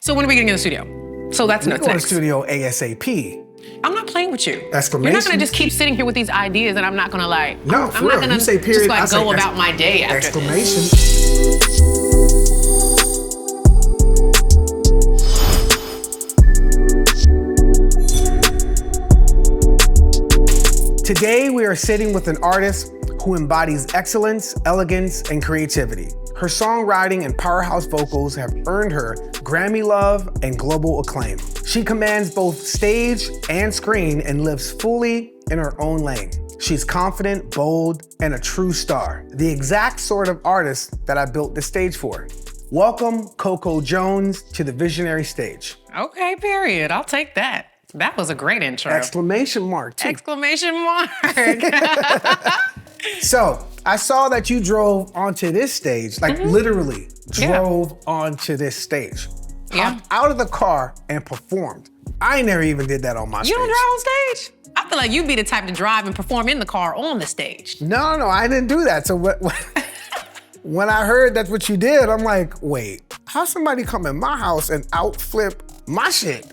So when are we getting in the studio? So that's We're next. going to the studio ASAP. I'm not playing with you. Exclamation. You're not gonna just keep sitting here with these ideas and I'm not gonna like, No, I'm not gonna you say period, just like go about my day after exclamation. this. Today, we are sitting with an artist who embodies excellence, elegance, and creativity. Her songwriting and powerhouse vocals have earned her Grammy love and global acclaim. She commands both stage and screen and lives fully in her own lane. She's confident, bold, and a true star, the exact sort of artist that I built this stage for. Welcome, Coco Jones, to the Visionary stage. Okay, period. I'll take that. That was a great intro. Exclamation mark, too. Exclamation mark. So, I saw that you drove onto this stage, like literally drove onto this stage. Yeah. Hopped out of the car and performed. I never even did that on my stage. You don't drive on stage? I feel like you'd be the type to drive and perform in the car on the stage. No, I didn't do that. So when I heard that's what you did, I'm like, wait, how somebody come in my house and outflip my shit?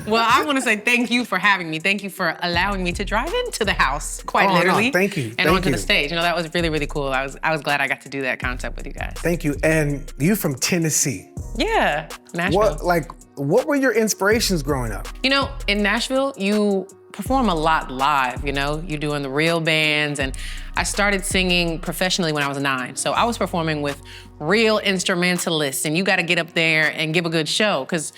Well, I want to say thank you for having me. Thank you for allowing me to drive into the house, quite literally. No, thank you. And onto the stage. You know, that was really, really cool. I was glad I got to do that concept with you guys. Thank you. And you from Tennessee. Yeah, Nashville. What were your inspirations growing up? You know, in Nashville, you perform a lot live, you know? You're doing the real bands, and I started singing professionally when I was 9. So I was performing with real instrumentalists, and you gotta get up there and give a good show, because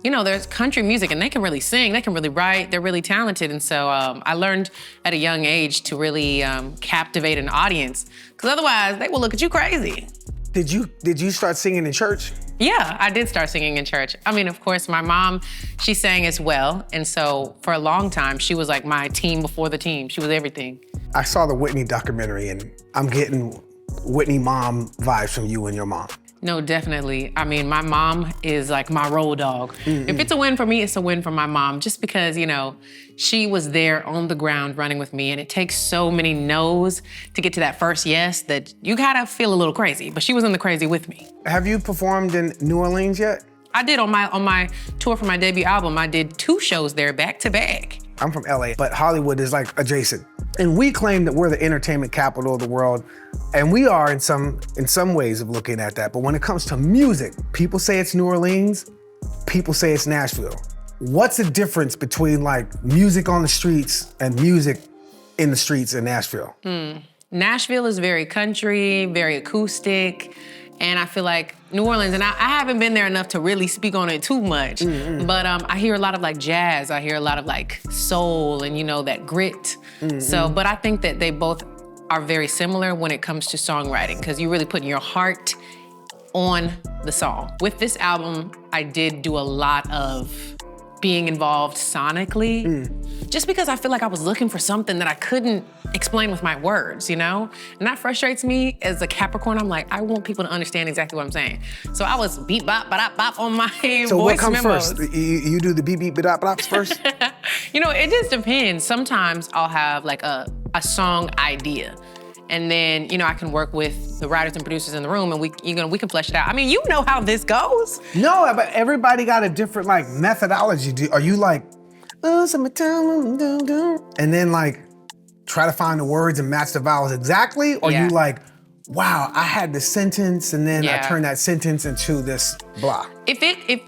you know, there's country music and they can really sing, they can really write, they're really talented. And so I learned at a young age to really captivate an audience, because otherwise they will look at you crazy. Did you start singing in church? Yeah, I did start singing in church. I mean, of course, my mom, she sang as well. And so for a long time, she was like my team before the team. She was everything. I saw the Whitney documentary and I'm getting Whitney mom vibes from you and your mom. No, definitely. I mean, my mom is like my road dog. If it's a win for me, it's a win for my mom, just because, you know, she was there on the ground running with me, and it takes so many no's to get to that first yes that you gotta feel a little crazy, but she was in the crazy with me. Have you performed in New Orleans yet? I did on my tour for my debut album. I did 2 shows there back to back. I'm from LA, but Hollywood is like adjacent. And we claim that we're the entertainment capital of the world, and we are in some ways of looking at that. But when it comes to music, people say it's New Orleans, people say it's Nashville. What's the difference between like music on the streets and music in the streets in Nashville? Nashville is very country, very acoustic, and I feel like New Orleans, and I haven't been there enough to really speak on it too much, but I hear a lot of like jazz, I hear a lot of like soul and, you know, that grit. So, but I think that they both are very similar when it comes to songwriting, because you're really putting your heart on the song. With this album, I did do a lot of being involved sonically, just because I feel like I was looking for something that I couldn't explain with my words, you know? And that frustrates me as a Capricorn. I'm like, I want people to understand exactly what I'm saying. So I was beep, bop, bop, bop on my So voice what comes memos. first? You do the beep, beep, bop, bops first? You know, it just depends. Sometimes I'll have like a song idea, and then, you know, I can work with the writers and producers in the room, and we can flesh it out. I mean, you know how this goes. No, but everybody got a different like methodology. Are you like, summertime, and then like try to find the words and match the vowels exactly? Or you like, wow, I had this sentence and then I turned that sentence into this blah? If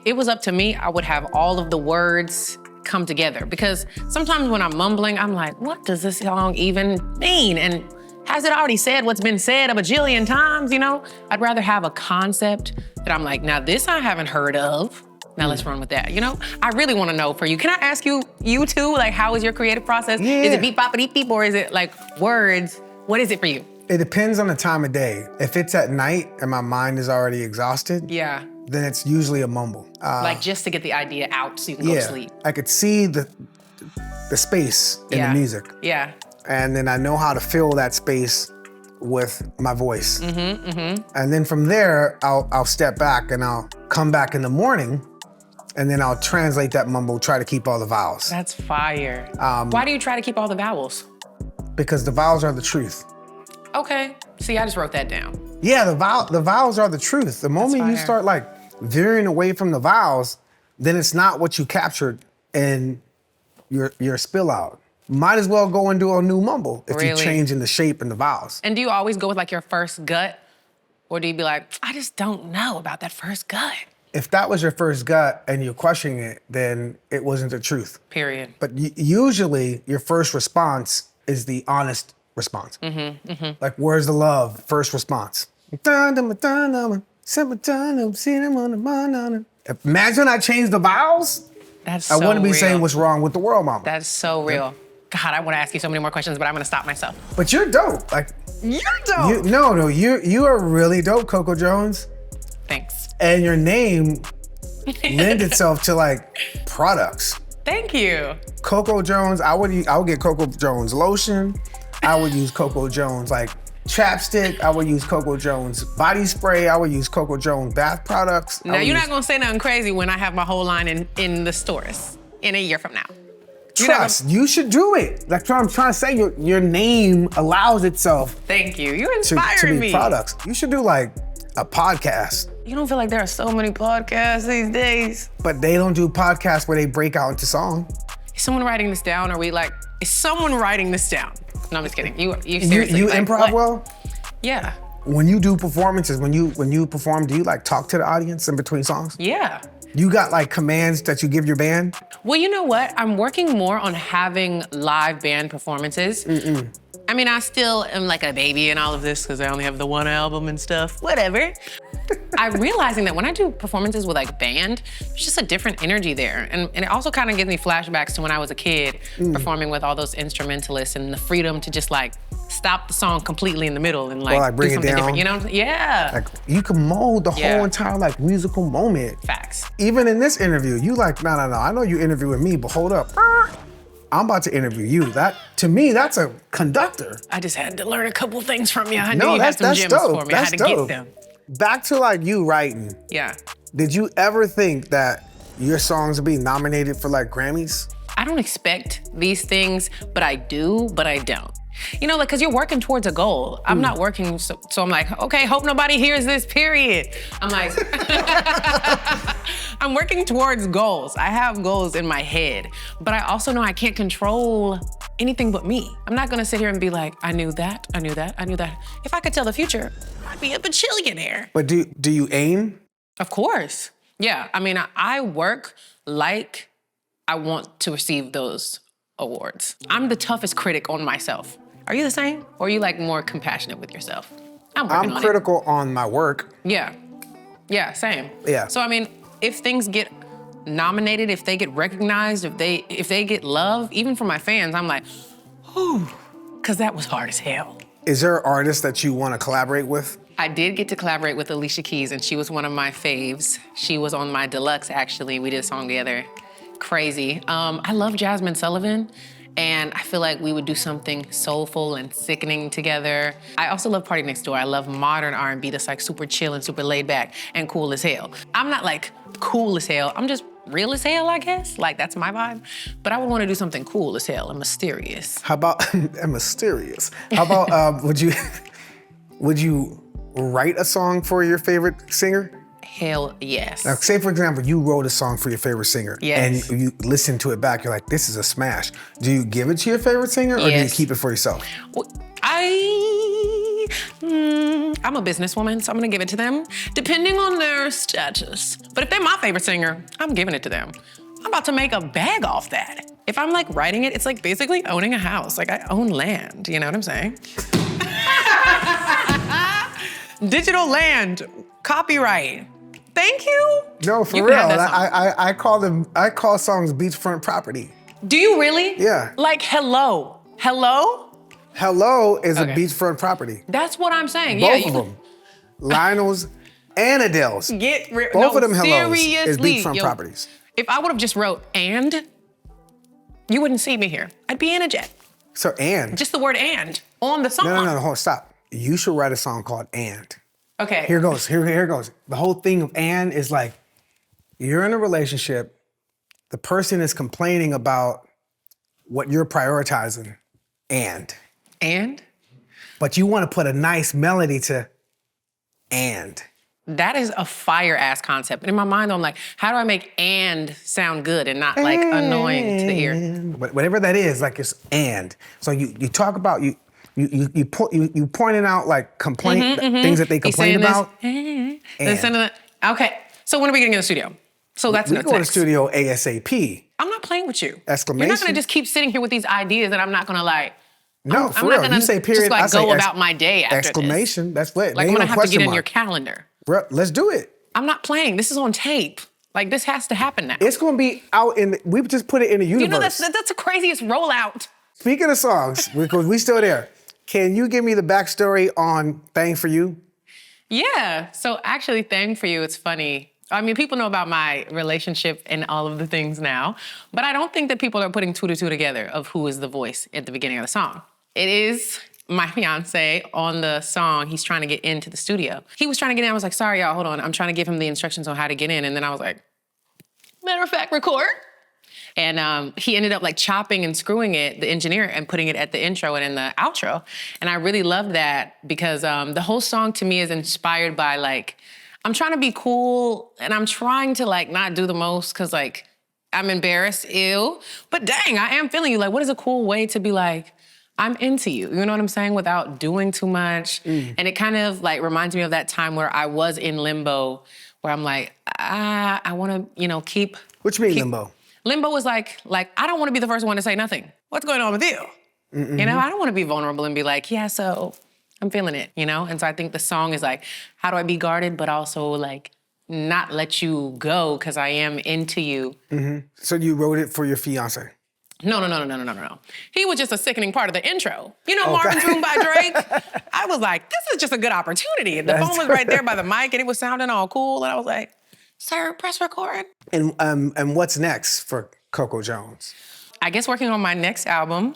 it was up to me, I would have all of the words come together, because sometimes when I'm mumbling, I'm like, what does this song even mean? And has it already said what's been said a bajillion times, you know? I'd rather have a concept that I'm like, now this I haven't heard of. Now let's run with that, you know? I really wanna know for you. Can I ask you too, like, how is your creative process? Yeah. Is it beep, bop, beep, beep, or is it like words? What is it for you? It depends on the time of day. If it's at night and my mind is already exhausted, then it's usually a mumble. Like just to get the idea out so you can go to sleep. I could see the space in the music. Yeah. And then I know how to fill that space with my voice. And then from there, I'll step back and I'll come back in the morning, and then I'll translate that mumble, try to keep all the vowels. That's fire. Why do you try to keep all the vowels? Because the vowels are the truth. Okay, see, I just wrote that down. Yeah, the vowels are the truth. The moment you start like veering away from the vowels, then it's not what you captured in your spill out. Might as well go and do a new mumble if you're changing the shape and the vowels. And do you always go with like your first gut? Or do you be like, I just don't know about that first gut? If that was your first gut and you're questioning it, then it wasn't the truth. Period. But usually your first response is the honest response. Like, where's the love? First response. Imagine I changed the vowels. That's so I wouldn't be real. saying what's wrong with the world, mama. That's so real. God, I want to ask you so many more questions, but I'm gonna stop myself. But you're dope. Like, You're dope. You are really dope, Coco Jones. Thanks. And your name lend itself to like products. Thank you. Coco Jones, I would get Coco Jones lotion. I would use Coco Jones like chapstick. I would use Coco Jones body spray. I would use Coco Jones bath products. Now you're not gonna say nothing crazy when I have my whole line in the stores in a year from now. Trust, you should do it. Like I'm trying to say, your name allows itself. Thank you. You to inspired be me. products. You should do like a podcast. You don't feel like there are so many podcasts these days? But they don't do podcasts where they break out into song. Is someone writing this down? Is someone writing this down? No, I'm just kidding. You seriously. You like, improv what? well? Yeah. When you do performances, when you perform, do you like talk to the audience in between songs? Yeah. You got like commands that you give your band? Well, you know what? I'm working more on having live band performances. I mean, I still am like a baby in all of this because I only have the one album and stuff, whatever. I'm realizing that when I do performances with like band, there's just a different energy there. And it also kind of gives me flashbacks to when I was a kid performing with all those instrumentalists and the freedom to just like stop the song completely in the middle and like, bring do it something down. different, you know what I'm saying? Yeah. Like you can mold the whole entire like musical moment. Facts. Even in this interview, you like, no, I know you interviewing me, but hold up. I'm about to interview you. That, to me, that's a conductor. I just had to learn a couple things from you. I knew you had some that's gems dope. for me. I had to get them. Back to like you writing. Yeah. Did you ever think that your songs would be nominated for like Grammys? I don't expect these things, but I do, but I don't. You know, like, cause you're working towards a goal. I'm not working, so I'm like, okay, hope nobody hears this, period. I'm like, I'm working towards goals. I have goals in my head, but I also know I can't control anything but me. I'm not gonna sit here and be like, I knew that, I knew that, I knew that. If I could tell the future, I'd be a bajillionaire. But do you aim? Of course, yeah. I mean, I work like I want to receive those awards. I'm the toughest critic on myself. Are you the same? Or are you like more compassionate with yourself? I'm critical on my work. Yeah, same. Yeah. So I mean, if things get nominated, if they get recognized, if they get love, even from my fans, I'm like, whew, cause that was hard as hell. Is there an artist that you want to collaborate with? I did get to collaborate with Alicia Keys, and she was one of my faves. She was on my deluxe, actually. We did a song together. Crazy. I love Jasmine Sullivan, and I feel like we would do something soulful and sickening together. I also love Party Next Door. I love modern R&B that's like super chill and super laid back and cool as hell. I'm not like cool as hell. I'm just real as hell, I guess. Like, that's my vibe. But I would want to do something cool as hell and mysterious. How about, and mysterious. How about, would you write a song for your favorite singer? Hell yes. Now, say for example, you wrote a song for your favorite singer, Yes. and you listen to it back, you're like, this is a smash. Do you give it to your favorite singer, or do you Yes. keep it for yourself? Well, I'm a businesswoman, so I'm gonna give it to them, depending on their status. But if they're my favorite singer, I'm giving it to them. I'm about to make a bag off that. If I'm like writing it, it's like basically owning a house. Like I own land, you know what I'm saying? Digital land, copyright. Thank you. No, for You real. can have that song. I call songs beachfront property. Do you really? Yeah. Like hello, hello? Hello is Okay. a beachfront property. That's what I'm saying. Both yeah, of them. Lionel's and Adele's. Both of them hellos is beachfront properties. If I would have just wrote and, you wouldn't see me here. I'd be in a jet. So and. Just the word and on the song. No, hold on, stop. You should write a song called And. Okay. Here goes, here goes. The whole thing of and is like, you're in a relationship, the person is complaining about what you're prioritizing, and. And? But you want to put a nice melody to and. That is a fire ass concept. And in my mind, I'm like, how do I make "and" sound good and not like annoying to the ear? Whatever that is, like it's "and." So you talk about you pointing out like things that they complain about. Okay, so when are we getting in the studio? So that's we go to the studio ASAP. I'm not playing with you. Exclamation. You're not gonna just keep sitting here with these ideas that I'm not gonna like. No, I'm not gonna you say period. Just like I say go about my day after exclamation. this. That's what. Like I'm gonna have to get in your calendar. Bro, let's do it. I'm not playing. This is on tape. Like this has to happen now. It's gonna be out we just put it in the universe. You know that's the craziest rollout. Speaking of songs, because we still there. Can you give me the backstory on "Thang for You"? Yeah. So actually, "Thang for You," it's funny. I mean, people know about my relationship and all of the things now, but I don't think that people are putting two to two together of who is the voice at the beginning of the song. It is my fiance on the song. He's trying to get into the studio. He was trying to get in. I was like, sorry, y'all, hold on. I'm trying to give him the instructions on how to get in. And then I was like, matter of fact, record. And he ended up like chopping and screwing it, the engineer, and putting it at the intro and in the outro. And I really love that because the whole song to me is inspired by like, I'm trying to be cool and I'm trying to like not do the most because like I'm embarrassed, but dang, I am feeling you. Like, what is a cool way to be like, I'm into you, you know what I'm saying, without doing too much. And it kind of like reminds me of that time where I was in limbo, where I'm like, I want to, keep. What you mean limbo? Limbo was like I don't want to be the first one to say nothing. What's going on with you? I don't want to be vulnerable and be like, yeah, so I'm feeling it, And so I think the song is like, how do I be guarded, but also like not let you go because I am into you. So you wrote it for your fiance? No. He was just a sickening part of the intro. Marvin's Room by Drake? I was like, this is just a good opportunity. And the phone was right there by the mic and it was sounding all cool. And I was like, sir, press record. And what's next for Coco Jones? I guess working on my next album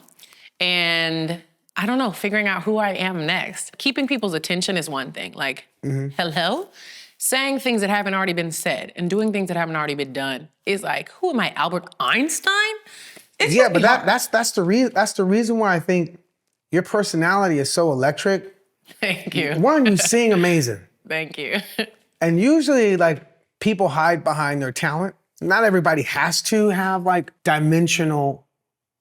and I don't know, figuring out who I am next. Keeping people's attention is one thing. Like, hello? Saying things that haven't already been said and doing things that haven't already been done is like, who am I, Albert Einstein? But that's the reason why I think your personality is so electric. Thank you. One, you sing amazing. Thank you. And usually like people hide behind their talent. Not everybody has to have like dimensional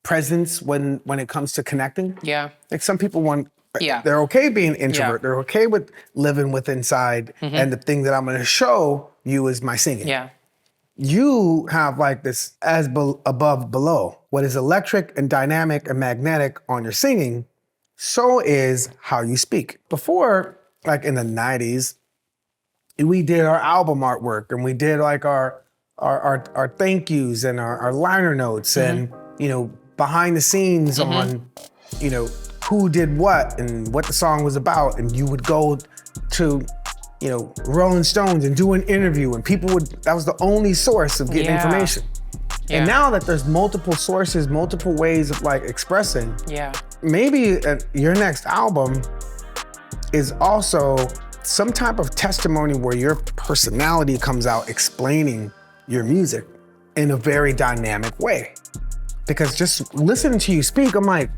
presence when it comes to connecting. Yeah. Like some people they're okay being introvert. Yeah. They're okay with living with inside. And the thing that I'm gonna show you is my singing. Yeah. You have like this above, below. What is electric and dynamic and magnetic on your singing, so is how you speak. Before, like in the 90s, we did our album artwork and we did like our thank yous and our liner notes and, behind the scenes on, who did what and what the song was about. And you would go to, Rolling Stones and do an interview and that was the only source of getting information. Yeah. And now that there's multiple sources, multiple ways of like expressing, maybe your next album is also some type of testimony where your personality comes out explaining your music in a very dynamic way. Because just listening to you speak, I'm like,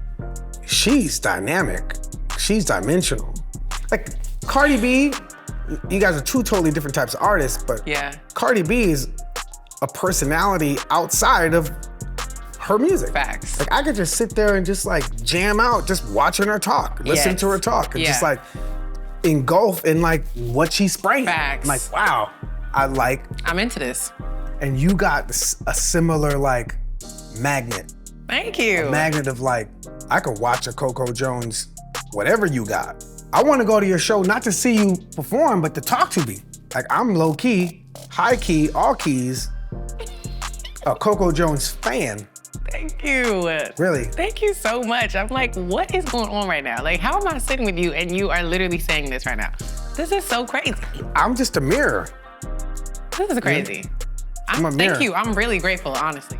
she's dynamic, she's dimensional. Like Cardi B, you guys are two totally different types of artists, but Cardi B is a personality outside of her music. Facts. Like I could just sit there and just like jam out, just watching her talk, listen to her talk, and just like engulf in like what she's spraying. Facts. I'm like, wow, I'm into this. And you got a similar like magnet. Thank you. A magnet of like, I could watch a Coco Jones, whatever you got. I want to go to your show not to see you perform, but to talk to me. Like I'm low key, high key, all keys, a Coco Jones fan. Thank you. Really? Thank you so much. I'm like, what is going on right now? Like, how am I sitting with you and you are literally saying this right now? This is so crazy. I'm just a mirror. This is crazy. I'm a mirror. Thank you. I'm really grateful, honestly.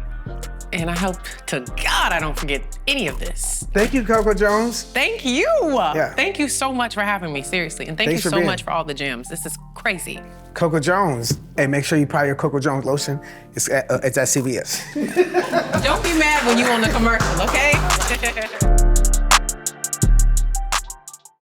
And I hope to God I don't forget any of this. Thank you, Coco Jones. Thank you. Yeah. Thank you so much for having me, seriously. And thank you so much for all the gems. This is crazy. Coco Jones. Hey, make sure you buy your Coco Jones lotion. It's at CVS. Don't be mad when you on the commercial, okay?